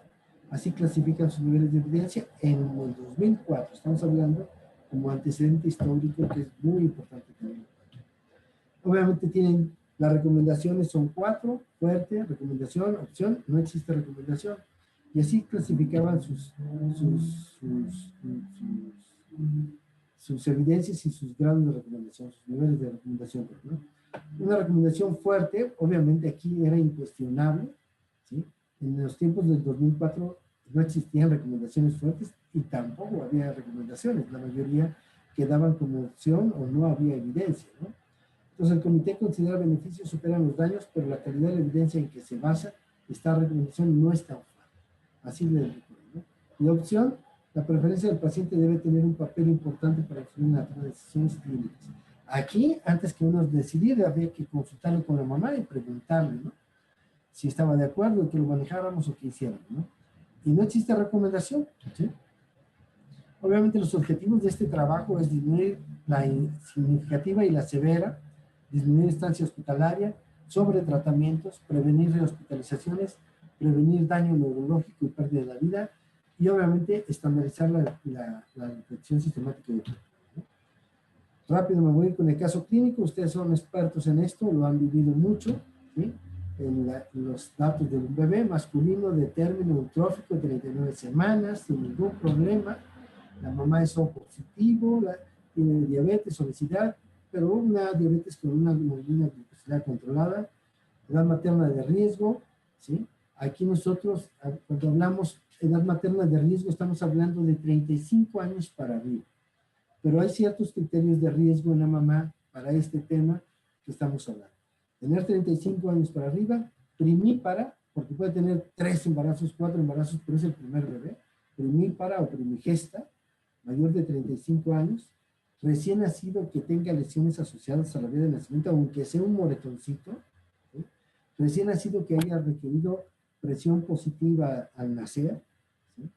Así clasifican sus niveles de evidencia en el 2004. Estamos hablando como antecedente histórico, que es muy importante también. Obviamente tienen, las recomendaciones son 4, fuerte, recomendación, opción, no existe recomendación. Y así clasificaban sus evidencias y sus grados de recomendación, sus niveles de recomendación, ¿no? Una recomendación fuerte, obviamente aquí era incuestionable, ¿sí? En los tiempos del 2004 no existían recomendaciones fuertes y tampoco había recomendaciones, la mayoría quedaban como opción o no había evidencia, ¿no? Entonces el comité considera beneficios superan los daños, pero la calidad de la evidencia en que se basa esta recomendación no es tan fuerte. Así le recuerdo, ¿no? Y opción, la preferencia del paciente debe tener un papel importante para influir en las decisiones clínicas. Aquí, antes que uno decidiera, había que consultarlo con la mamá y preguntarle, ¿no?, si estaba de acuerdo en que lo manejáramos o que hiciéramos, ¿no? Y no existe recomendación, ¿sí? Obviamente los objetivos de este trabajo es disminuir la significativa y la severa, disminuir estancia hospitalaria, sobretratamientos, prevenir rehospitalizaciones, prevenir daño neurológico y pérdida de la vida, y obviamente estandarizar la detección sistemática de todo, ¿no? Rápido me voy con el caso clínico. Ustedes son expertos en esto, lo han vivido mucho, ¿sí? En los datos de un bebé masculino de término eutrófico, 39 semanas, sin ningún problema. La mamá es O positivo, tiene diabetes, obesidad, pero una diabetes con una glucosidad controlada, edad materna de riesgo, ¿sí? Aquí nosotros, cuando hablamos de edad materna de riesgo, estamos hablando de 35 años para arriba. Pero hay ciertos criterios de riesgo en la mamá para este tema que estamos hablando. Tener 35 años para arriba, primípara, porque puede tener 3 embarazos, 4 embarazos, pero es el primer bebé, primípara o primigesta, mayor de 35 años, recién nacido que tenga lesiones asociadas a la vía de nacimiento, aunque sea un moretoncito, ¿sí? Recién nacido que haya requerido presión positiva al nacer, ¿sí?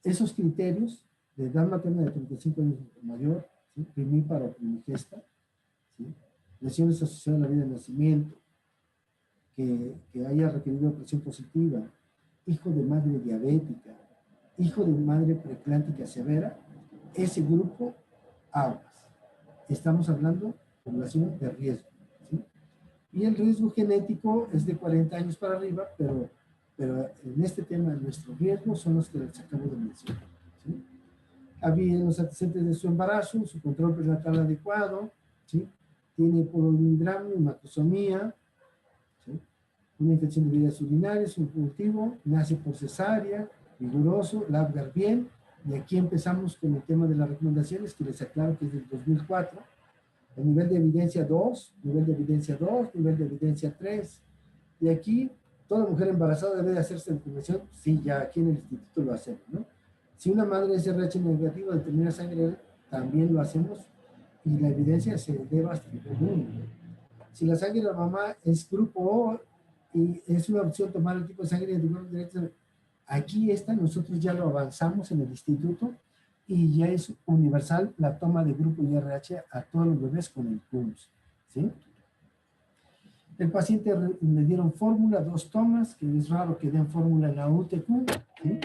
Esos criterios de edad materna de 35 años o mayor, ¿sí?, primípara o primigesta, ¿sí?, lesiones asociadas a la vía de nacimiento, que haya requerido presión positiva, hijo de madre diabética, hijo de madre preeclántica severa, ese grupo, aguas. Estamos hablando de población de riesgo, ¿sí? Y el riesgo genético es de 40 años para arriba, pero en este tema nuestro riesgo son los que les acabo de mencionar, ¿sí? Había los antecedentes de su embarazo, su control prenatal adecuado, ¿sí? Tiene polidramio, hematosomía, ¿sí?, una infección de vías urinarias, un cultivo, nace por cesárea, vigoroso, labgar bien, y aquí empezamos con el tema de las recomendaciones, que les aclaro que es del 2004, el nivel de evidencia 2, nivel de evidencia 2, nivel de evidencia 3, y aquí toda mujer embarazada debe de hacerse la confirmación. Sí, ya aquí en el instituto lo hacemos, ¿no? Si una madre es RH negativo de determinada sangre, también lo hacemos, y la evidencia se eleva hasta el grupo 1. Si la sangre de la mamá es grupo O y es una opción tomar el tipo de sangre de aquí nosotros ya lo avanzamos en el instituto y ya es universal la toma de grupo IRH a todos los bebés con el PUMS, ¿sí? El paciente le dieron fórmula, 2 tomas, que es raro que den fórmula en la UTQ, ¿sí?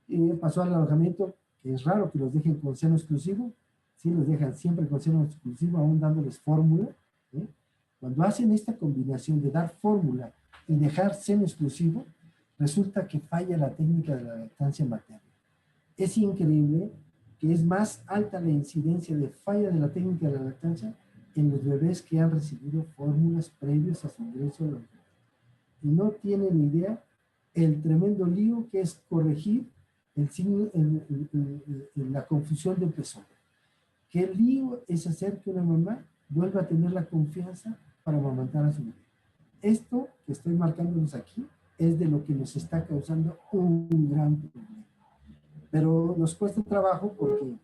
Y pasó al alojamiento, que es raro que los dejen con seno exclusivo, ¿sí? Los dejan siempre con seno exclusivo, aún dándoles fórmula, ¿sí? Cuando hacen esta combinación de dar fórmula y dejar seno exclusivo, resulta que falla la técnica de la lactancia materna. Es increíble que es más alta la incidencia de falla de la técnica de la lactancia en los bebés que han recibido fórmulas previos a su ingreso. Y no tienen idea el tremendo lío que es corregir el signo, la confusión del pezón. ¿Qué lío es hacer que una mamá vuelva a tener la confianza para amamantar a su bebé? Esto que estoy marcándonos aquí es de lo que nos está causando un gran problema. Pero nos cuesta trabajo porque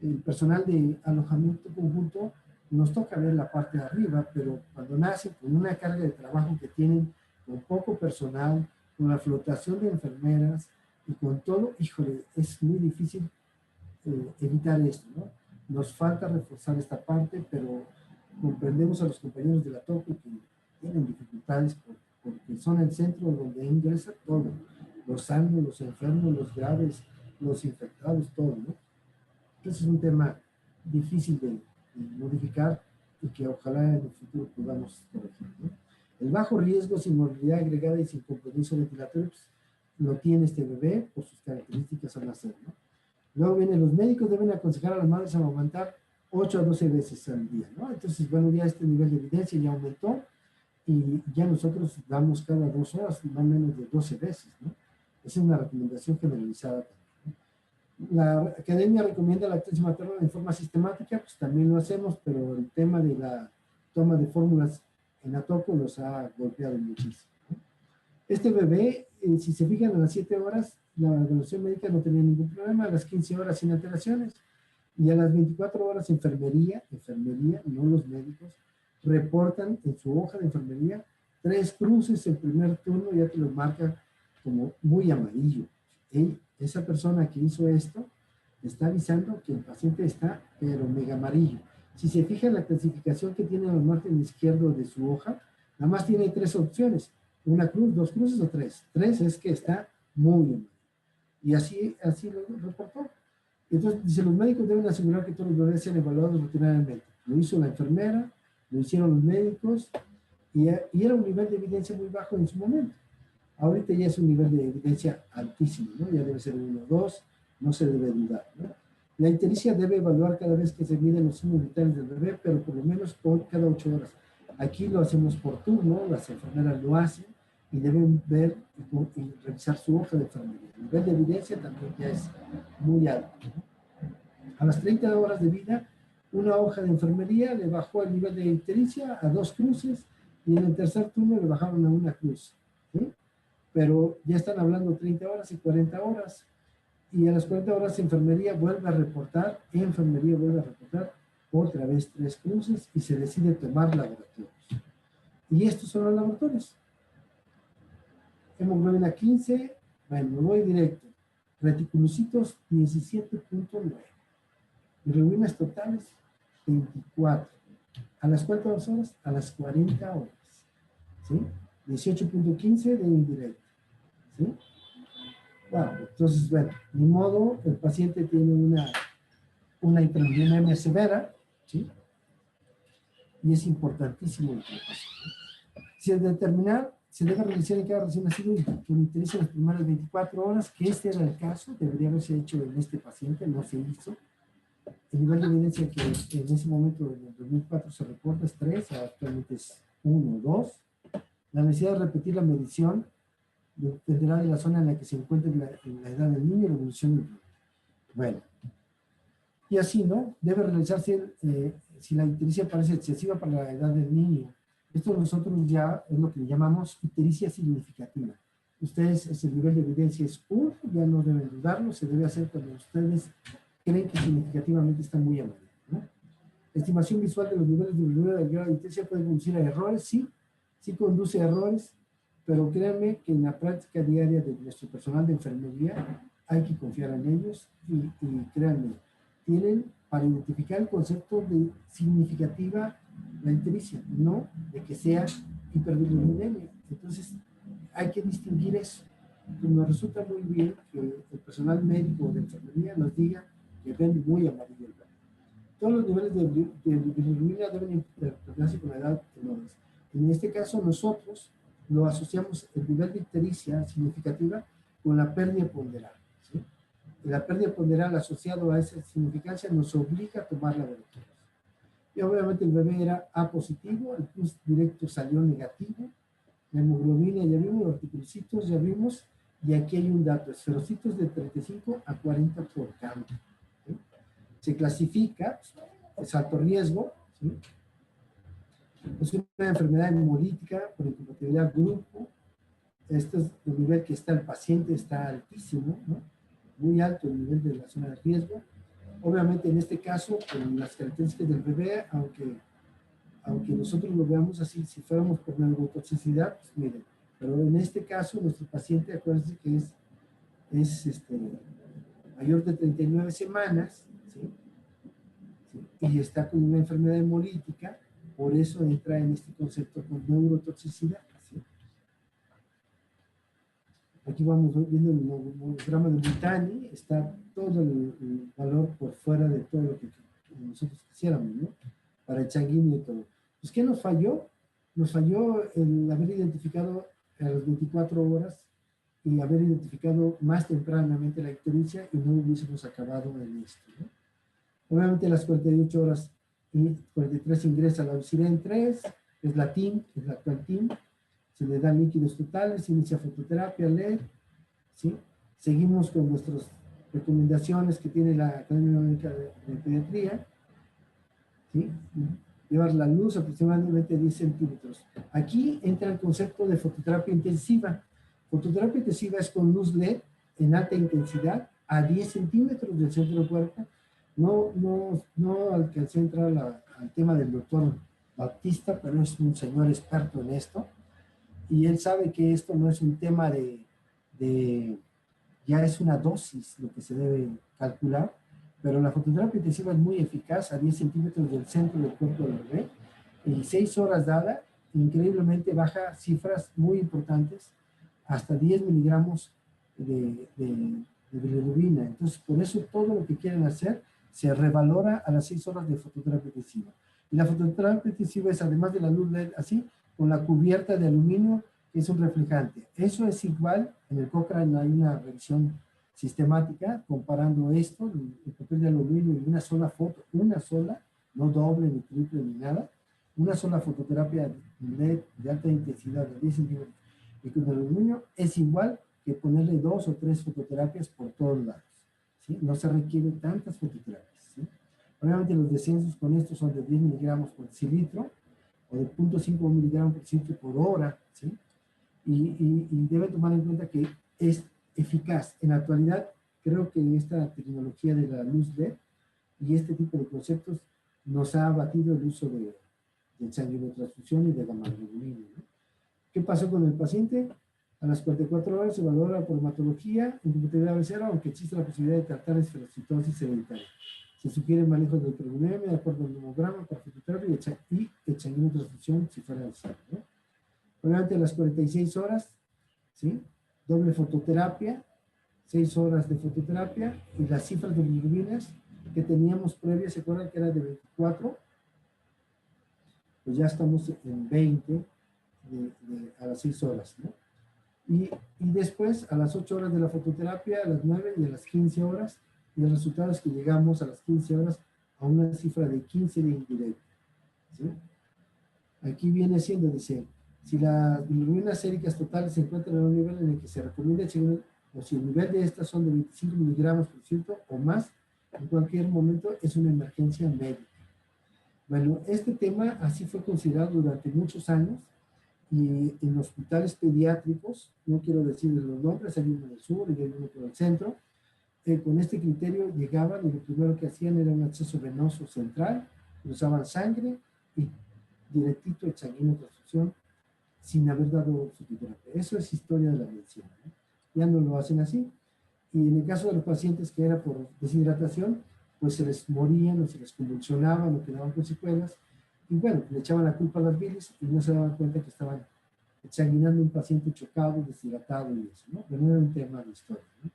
el personal de alojamiento conjunto nos toca ver la parte de arriba, pero cuando nace con una carga de trabajo que tienen, con poco personal, con la flotación de enfermeras y con todo, híjole, es muy difícil evitar esto, ¿no? Nos falta reforzar esta parte, pero comprendemos a los compañeros de la TOCO que tienen dificultades porque son el centro donde ingresa todo, los sanos, los enfermos, los graves, los infectados, todo, ¿no? Entonces es un tema difícil de modificar y que ojalá en el futuro podamos corregir, ¿no? El bajo riesgo sin movilidad agregada y sin compromiso ventilatorio, pues, lo tiene este bebé por sus características al nacer, ¿no? Luego viene, los médicos deben aconsejar a las madres a amamantar 8 a 12 veces al día, ¿no? Entonces, bueno, ya este nivel de evidencia ya aumentó y ya nosotros damos cada 2 horas, más o menos de 12 veces, ¿no? Esa es una recomendación generalizada también. La academia recomienda la lactancia materna en forma sistemática, pues también lo hacemos, pero el tema de la toma de fórmulas en ATOCO los ha golpeado muchísimo, ¿no? Este bebé, si se fijan, a las 7 horas, la evaluación médica no tenía ningún problema, a las 15 horas sin alteraciones, y a las 24 horas enfermería, no los médicos, reportan en su hoja de enfermería 3 cruces el primer turno, ya te lo marca como muy amarillo. Esa persona que hizo esto está avisando que el paciente está, pero mega amarillo. Si se fija en la clasificación que tiene al margen izquierdo de su hoja, nada más tiene 3 opciones, una cruz, 2 cruces o 3. 3 es que está muy amarillo. Y así lo reportó. Entonces, dice, los médicos deben asegurar que todos los bebés sean evaluados rutinariamente. Lo hizo la enfermera, lo hicieron los médicos, y era un nivel de evidencia muy bajo en su momento. Ahorita ya es un nivel de evidencia altísimo, ¿no? Ya debe ser 1 o 2, no se debe dudar, ¿no? La ictericia debe evaluar cada vez que se miden los signos vitales del bebé, pero por lo menos cada 8 horas. Aquí lo hacemos por turno, las enfermeras lo hacen y deben ver y revisar su hoja de enfermería. El nivel de evidencia también ya es muy alto, ¿no? A las 30 horas de vida, una hoja de enfermería le bajó el nivel de ictericia a 2 cruces y en el tercer turno le bajaron a 1 cruz, ¿sí? Pero ya están hablando 30 horas y 40 horas. Y a las 40 horas enfermería vuelve a reportar otra vez 3 cruces y se decide tomar laboratorios. Y estos son los laboratorios. Hemoglobina 15, bueno, me voy directo. Reticulocitos 17.9. Bilirrubinas totales 24. ¿A las cuántas horas? A las 40 horas. ¿Sí? 18.15 de indirecto. ¿Sí? Wow, entonces, bueno, ni modo, el paciente tiene una hiperbilinemia severa, ¿sí? Y es importantísimo el paciente. Si es determinar, se debe realizar en cada recién nacido que le interese las primeras 24 horas, que este era el caso, debería haberse hecho en este paciente, no se hizo. El nivel de evidencia que en ese momento, en el 2004, se reporta es 3, actualmente es 1 o 2. La necesidad de repetir la medición dependerá de la zona en la que se encuentre en la edad del niño y la evolución del niño. Bueno, y así, ¿no? Debe realizarse si la ictericia parece excesiva para la edad del niño. Esto nosotros ya es lo que le llamamos ictericia significativa. Ustedes, ese nivel de evidencia es 1, ya no deben dudarlo, se debe hacer cuando ustedes creen que significativamente está muy amarillo, ¿no? La estimación visual de los niveles de bilirrubina del grado de ictericia puede conducir a errores, sí conduce a errores, pero créanme que en la práctica diaria de nuestro personal de enfermería hay que confiar en ellos y créanme, tienen para identificar el concepto de significativa la ictericia, no de que sea hiperbilirubinemia. Entonces hay que distinguir eso. Entonces, nos resulta muy bien que el personal médico de enfermería nos diga que ven muy amarillo el bebé. Todos los niveles de bilirrubina deben interpretarse con la edad en horas. En este caso nosotros lo asociamos el nivel de ictericia significativa con la pérdida ponderal, ¿sí? Y la pérdida ponderal asociado a esa significancia nos obliga a tomar laboratorios. Y obviamente el bebé era A positivo, el plus directo salió negativo, La hemoglobina ya vimos, los reticulocitos ya vimos, y aquí hay un dato, esferocitos de 35 a 40 por cambio. ¿Sí? Se clasifica, es alto riesgo, ¿sí? Es una enfermedad hemolítica por incompatibilidad grupo. Este es el nivel que está el paciente, está altísimo, ¿no? Muy alto el nivel de la zona de riesgo. Obviamente en este caso, con las características del bebé, aunque nosotros lo veamos así, si fuéramos por neurotoxicidad, pues miren, pero en este caso nuestro paciente, acuérdense que es mayor de 39 semanas, ¿sí? ¿Sí? Y está con una enfermedad hemolítica, por eso entra en este concepto con neurotoxicidad, ¿sí? Aquí vamos viendo el holograma de Butani, está todo el valor por fuera de todo lo que nosotros quisiéramos, ¿no? Para el sanguíneo y todo. Pues, ¿qué nos falló? Nos falló el haber identificado a las 24 horas y haber identificado más tempranamente la ictericia y no hubiésemos acabado en esto, ¿no? Obviamente a las 48 horas y 43 ingresa la Uciren 3, es la TIM, es la actual TIM, se le dan líquidos totales, se inicia fototerapia, LED, ¿sí? Seguimos con nuestras recomendaciones que tiene la Academia Médica de Pediatría, ¿sí? Llevar la luz aproximadamente 10 centímetros. Aquí entra el concepto de fototerapia intensiva. Fototerapia intensiva es con luz LED en alta intensidad a 10 centímetros del centro del cuerpo. No alcancé a entrar al tema del doctor Baptista, pero es un señor experto en esto. Y él sabe que esto no es un tema ya es una dosis lo que se debe calcular, pero la fototerapia intensiva es muy eficaz a 10 centímetros del centro del cuerpo del bebé, y 6 horas dada, increíblemente baja cifras muy importantes, hasta 10 miligramos de bilirrubina. Entonces, por eso todo lo que quieren hacer se revalora a las 6 horas de fototerapia intensiva. Y la fototerapia intensiva es, además de la luz LED, así, con la cubierta de aluminio, que es un reflejante. Eso es igual, en el Cochrane hay una revisión sistemática comparando esto, el papel de aluminio y una sola foto, una sola, no doble ni triple ni nada, una sola fototerapia LED de alta intensidad de 10 centímetros y con el aluminio es igual que ponerle 2 o 3 fototerapias por todos lados, ¿sí? No se requieren tantas fototerapias, ¿sí? Obviamente los descensos con esto son de 10 miligramos por decilitro o de 0.5 miligramos por decilitro por hora, ¿sí? Y deben tomar en cuenta que es eficaz. En la actualidad, creo que esta tecnología de la luz LED y este tipo de conceptos nos ha abatido el uso de sanguinotransfusión y de gamma-globulina, ¿no? ¿Qué pasó con el paciente? A las 44 horas se valora por hematología, incompatibilidad B0, aunque existe la posibilidad de tratar esferocitosis hereditaria. Se sugiere manejo de hiperuremia de acuerdo al hemograma para fototerapia y sanguinotransfusión si fuera necesario, ¿no? Obviamente a las 46 horas, ¿sí? Doble fototerapia, 6 horas de fototerapia, y las cifras de bilirrubinas que teníamos previas, ¿se acuerdan que era de 24? Pues ya estamos en 20 a las 6 horas, ¿no? Y después a las 8 horas de la fototerapia, a las 9 y a las 15 horas, y el resultado es que llegamos a las 15 horas a una cifra de 15 de indirecta, ¿sí? Aquí viene siendo, dice, si las bilirrubinas séricas totales se encuentran en un nivel en el que se recomienda, o si el nivel de estas son de 25 miligramos por ciento o más, en cualquier momento es una emergencia médica. Bueno, este tema así fue considerado durante muchos años, y en hospitales pediátricos, no quiero decir los nombres, hay uno en el sur y hay uno por el centro, con este criterio llegaban y lo primero que hacían era un acceso venoso central, usaban sangre y directito el sanguíneo transfusión sin haber dado fototerapia. Eso es historia de la medicina, ¿no? Ya no lo hacen así. Y en el caso de los pacientes que era por deshidratación, pues se les morían o se les convulsionaban o quedaban con secuelas. Y bueno, le echaban la culpa a las bilis y no se daban cuenta que estaban examinando un paciente chocado, deshidratado y eso, ¿no? Pero no era un tema de historia, ¿no?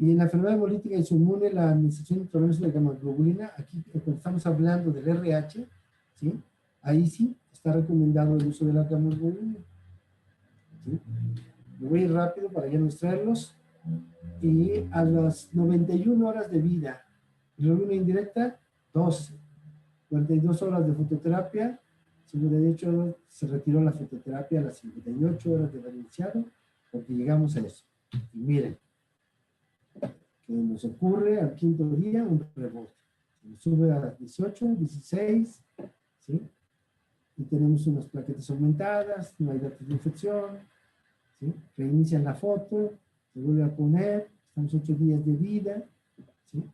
Y en la enfermedad hemolítica inmune, la administración intravenosa de gamma-globulina, aquí cuando estamos hablando del RH, ¿sí? Ahí sí está recomendado el uso de la gamma-globulina, ¿sí? Me voy a ir rápido para ya no extraerlos. Y a las 91 horas de vida, bilirrubina indirecta, 12. 42 horas de fototerapia, de hecho, se retiró la fitoterapia a las 58 horas de haber iniciado, porque llegamos a eso. Y miren, que nos ocurre al quinto día un rebote. Nos sube a 18, 16, ¿sí? Y tenemos unas plaquetas aumentadas, no hay datos de infección, ¿sí? Reinician la foto, se vuelve a poner, estamos 8 días de vida, ¿sí?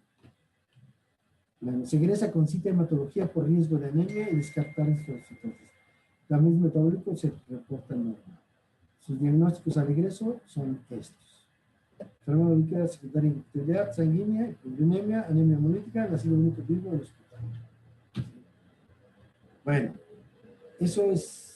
Bueno, se ingresa con cita de hematología por riesgo de anemia y descartar estrocitosis. Cambios metabólicos se reportan normal. Sus diagnósticos al ingreso son estos: enfermedad líquida secundaria de infertilidad sanguínea, hipoglucemia, anemia hemolítica, nacido único vivo del hospital. Bueno, eso es.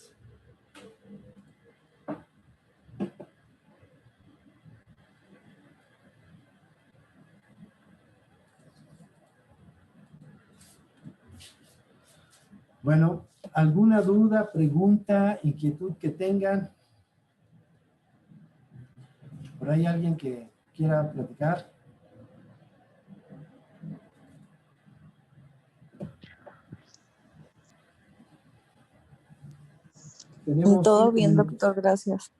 Bueno, ¿alguna duda, pregunta, inquietud que tengan? ¿Por ahí alguien que quiera platicar? Tenemos Todo 5 bien, minutos. doctor, gracias.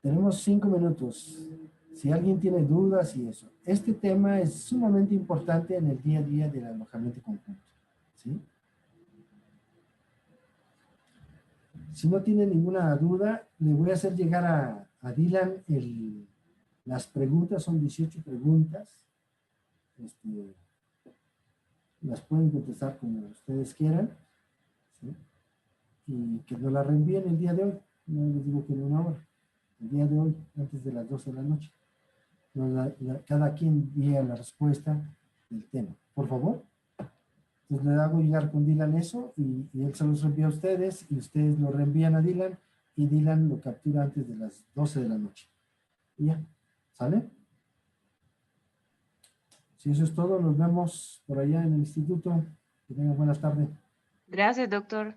Tenemos 5 minutos. Si alguien tiene dudas y eso. Este tema es sumamente importante en el día a día del alojamiento conjunto, ¿sí? Si no tiene ninguna duda, le voy a hacer llegar a Dylan las preguntas, son 18 preguntas. Las pueden contestar como ustedes quieran, ¿sí? Y que nos la reenvíen el día de hoy. No les digo que en una hora. El día de hoy, antes de las 12 de la noche. Cada quien envía la respuesta del tema. Por favor. Entonces le hago llegar con Dylan eso y él se los reenvía a ustedes y ustedes lo reenvían a Dylan y Dylan lo captura antes de las 12 de la noche. Y ya, ¿sale? Si eso es todo, nos vemos por allá en el instituto. Que tengan buenas tardes. Gracias, doctor.